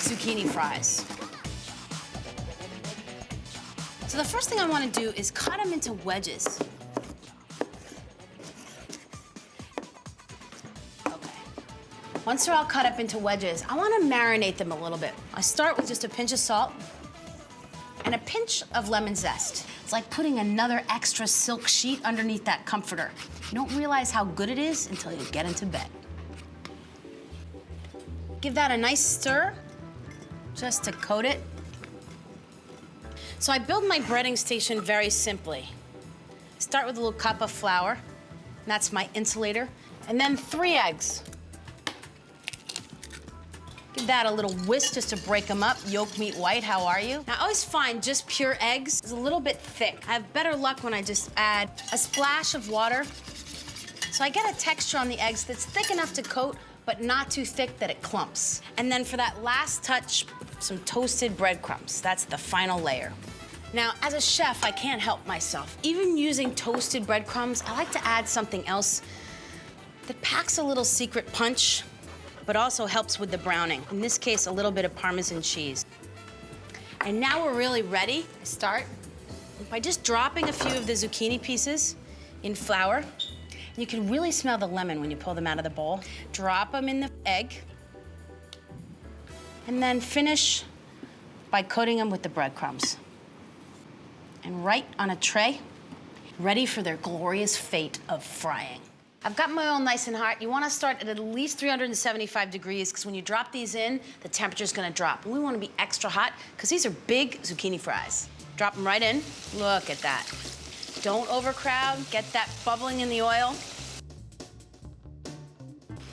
zucchini fries. So the first thing I want to do is cut them into wedges. Okay. Once they're all cut up into wedges, I want to marinate them a little bit. I start with just a pinch of salt and a pinch of lemon zest. It's like putting another extra silk sheet underneath that comforter. You don't realize how good it is until you get into bed. Give that a nice stir, just to coat it. So I build my breading station very simply. Start with a little cup of flour, and that's my insulator, and then 3 eggs. Give that a little whisk just to break them up. Yolk, meat, white, how are you? Now, I always find just pure eggs is a little bit thick. I have better luck when I just add a splash of water. So I get a texture on the eggs that's thick enough to coat, but not too thick that it clumps. And then for that last touch, some toasted breadcrumbs. That's the final layer. Now, as a chef, I can't help myself. Even using toasted breadcrumbs, I like to add something else that packs a little secret punch, but also helps with the browning. In this case, a little bit of Parmesan cheese. And now we're really ready to start by just dropping a few of the zucchini pieces in flour. You can really smell the lemon when you pull them out of the bowl. Drop them in the egg, and then finish by coating them with the breadcrumbs. And right on a tray, ready for their glorious fate of frying. I've got my oil nice and hot. You want to start at least 375 degrees, because when you drop these in, the temperature's going to drop. And we want to be extra hot, because these are big zucchini fries. Drop them right in. Look at that. Don't overcrowd. Get that bubbling in the oil.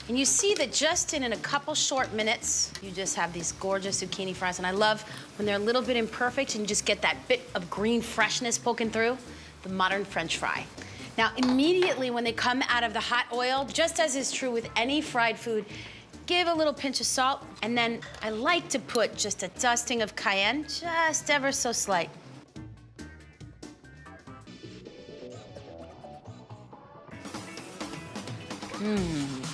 And you see that just in a couple short minutes, you just have these gorgeous zucchini fries. And I love when they're a little bit imperfect and you just get that bit of green freshness poking through, the modern French fry. Now, immediately when they come out of the hot oil, just as is true with any fried food, give a little pinch of salt, and then I like to put just a dusting of cayenne, just ever so slight. Mmm.